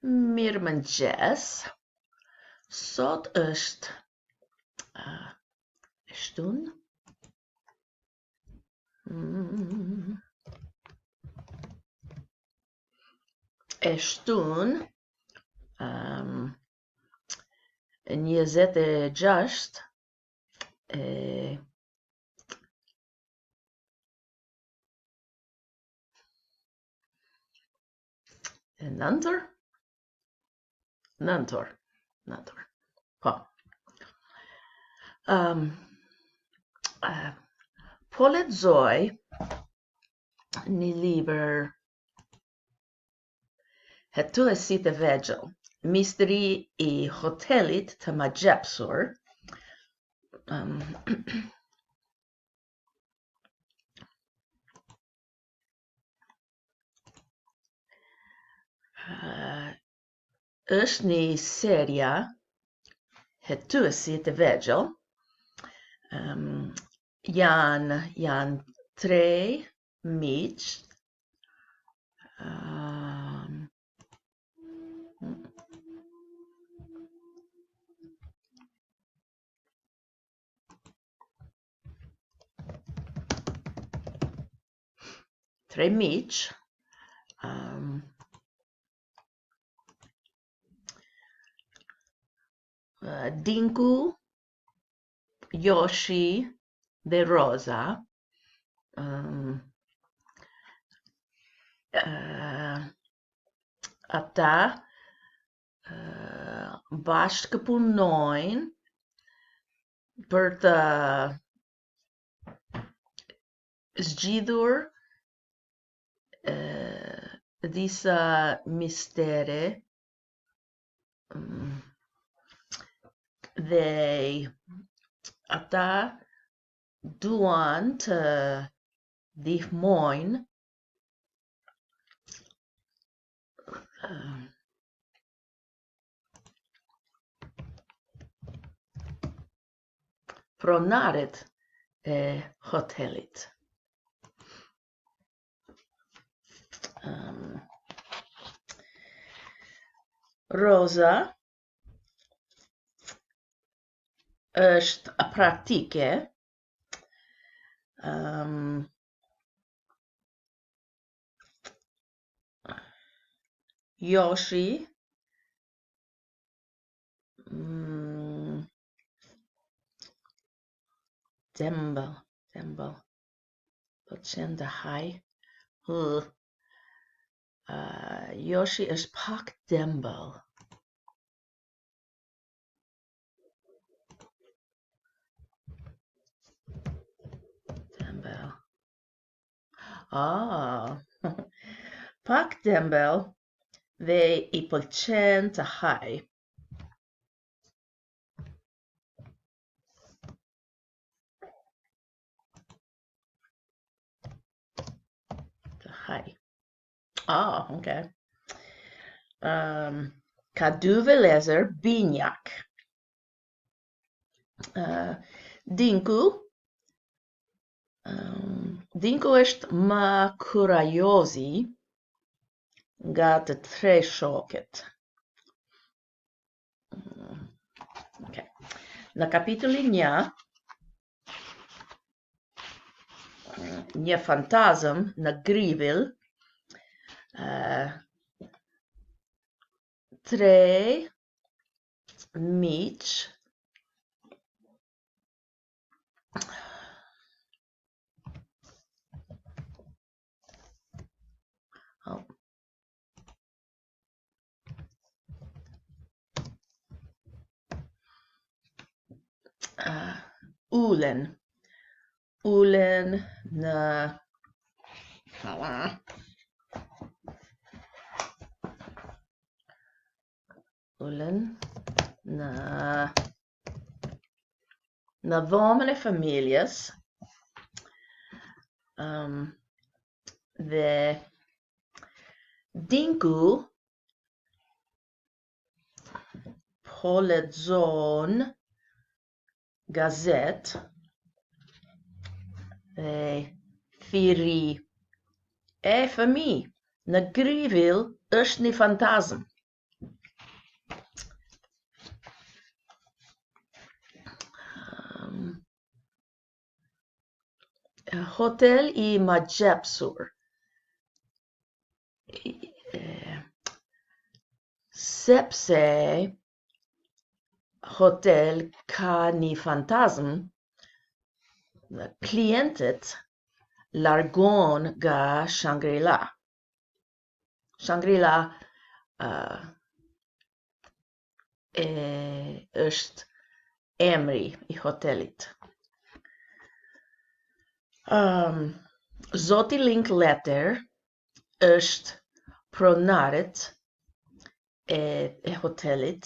Mirëmëngjes. Sot është shtunë. E shtunë 26 e nëntër. Po. Po lexoj një libër hetuesit e vegjël, Misteri I hotelit të magjepsur. Është një seria hetuesit e vegjël. Janë 3 miq. Dinku, Yoshi dhe Rosa. Ata bashkë punojnë për të zgjidhur disa mistere dhe ata duan të ndihmojnë pronarët e hotelit. Rosa është praktike. Yoshi Dembel po të qenë të haj. Yoshi është pak dembel. Pak dembel dhe I pëlqen të haj. Okay. Ka dy vëllezër binjak. Dinku është më kurajozi nga të 3 shokët. Okay. Në kapitullin 1, një fantazëm në grivill, 3 miq ulen në dhomën e familjes dhe Dinku po lexon gazet dhe thiri e fëmijë në grivill është një fantazëm. hotel I magjepsur. Sepse hotel ka një fantazm, klientët largon nga Shangri-La. Shangri-La është emri I hotelit. Zoti Linklater është pronaret e hotelit.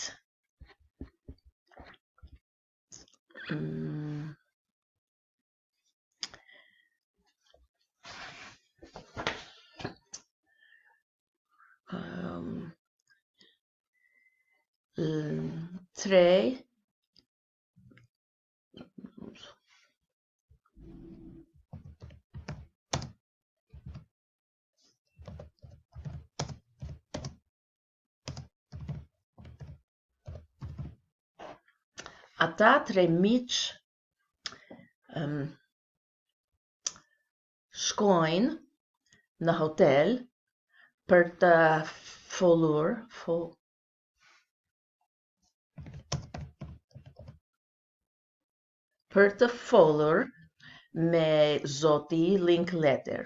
Tre ata tre miq shkojnë në hotel për të folur me zoti Linklater.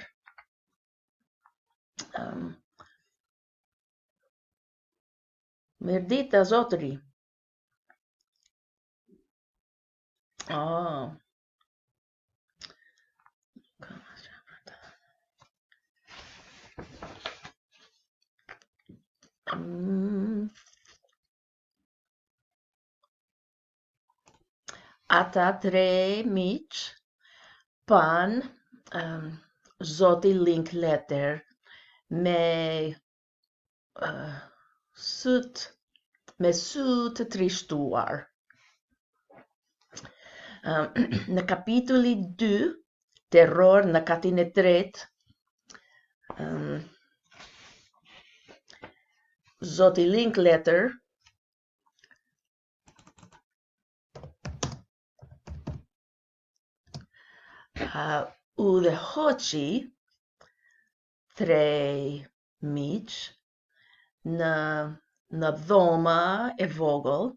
Mirdita zotëri. Ata tre miq pan zoti Linklater me sy të trishtuar. Në kapitulli 2, terror në katin e tretë, zoti Linklater u dhe hoqi tre miq në dhoma e vogël,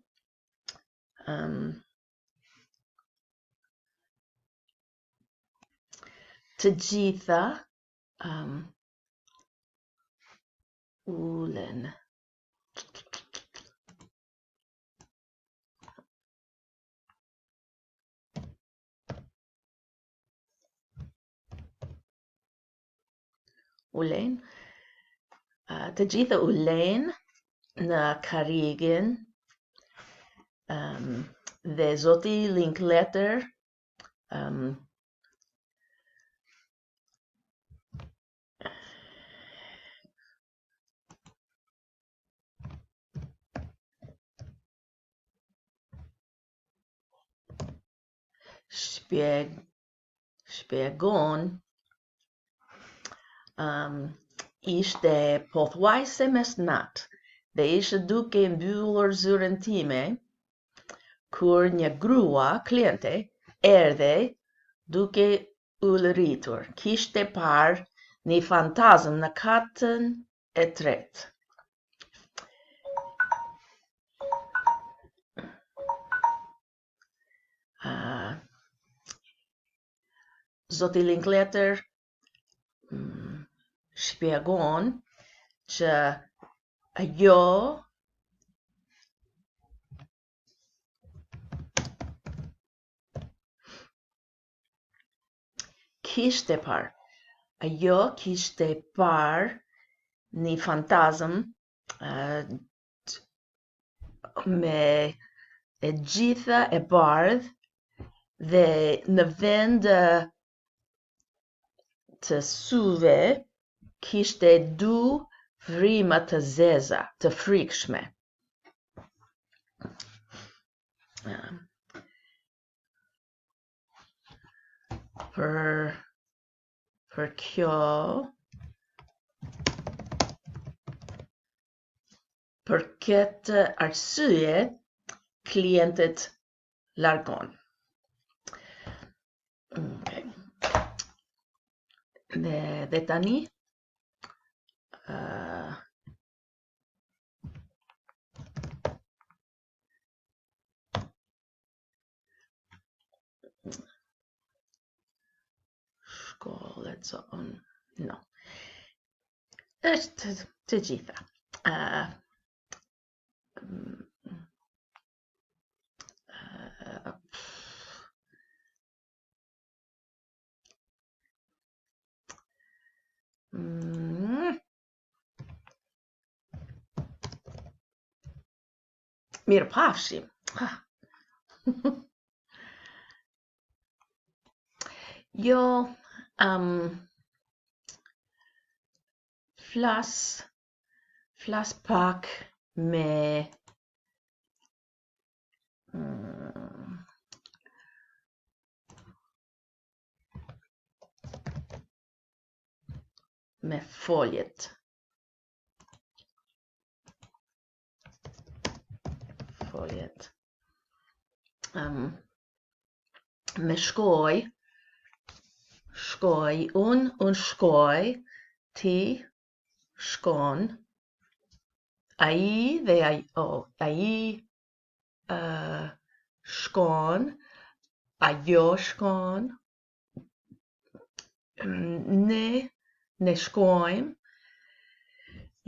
të gjitha ulen. Të gjitha ulen në karrigën dhe zoti Linklater shpjegon ishte pothuajse mesnatë dhe ishte duke mbyllur zyrën time kur një grua kliente erdhe duke ulëritur. Kishte parë një fantazm në katën e tretë. Zoti Linklater shpjegon që ajo kishte parë një fantazm me e gjitha e bardhë dhe në vend të syve kishte dy frima të zeza, të frikshme. Për këtë arsye, klientët largon. Dhe tani shkollet zonë, no. Është të gjitha. Mirë pafshim. Jo, flas pak me foljet. Me shkoj, unë shkoj, ti shkon, ai dhe ai shkon, ajo shkon, ne shkojmë,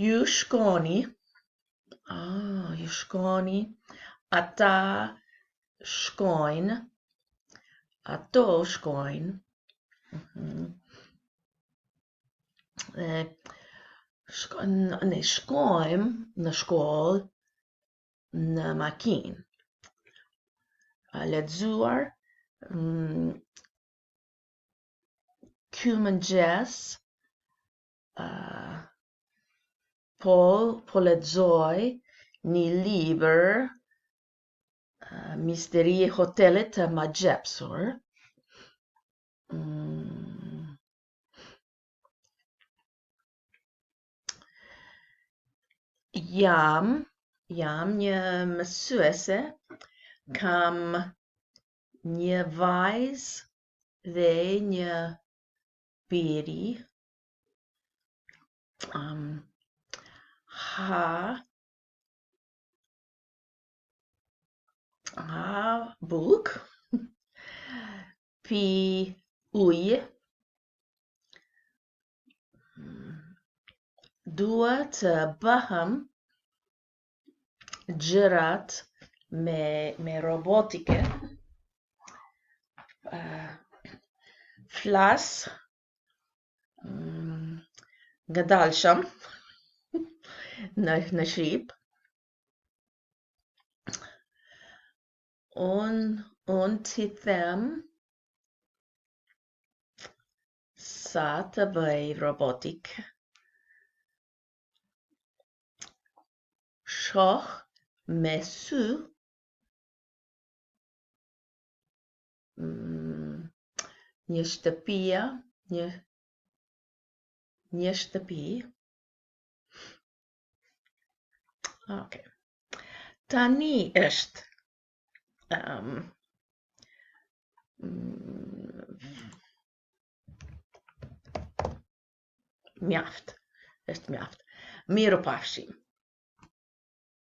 ju shkoni, ju shkoni, ata shkojnë, ato shkojnë, ne shkojmë në shkollë në makinë. Lexuar, ky mëngjes po lexoj një libër, Misteri hotelit të magjepsur. Jam një mësuese, kam një vajzë dhe një biri. Ha buk, pi ujë, dua të bëhem gjërat me robotike, flas ngadalshëm në Shqip. Unë t'i them sa të bëj robotik. Shoh me sy një shtëpi. Okay. Tani është mjaft. Është mjaft. Miru pafshim.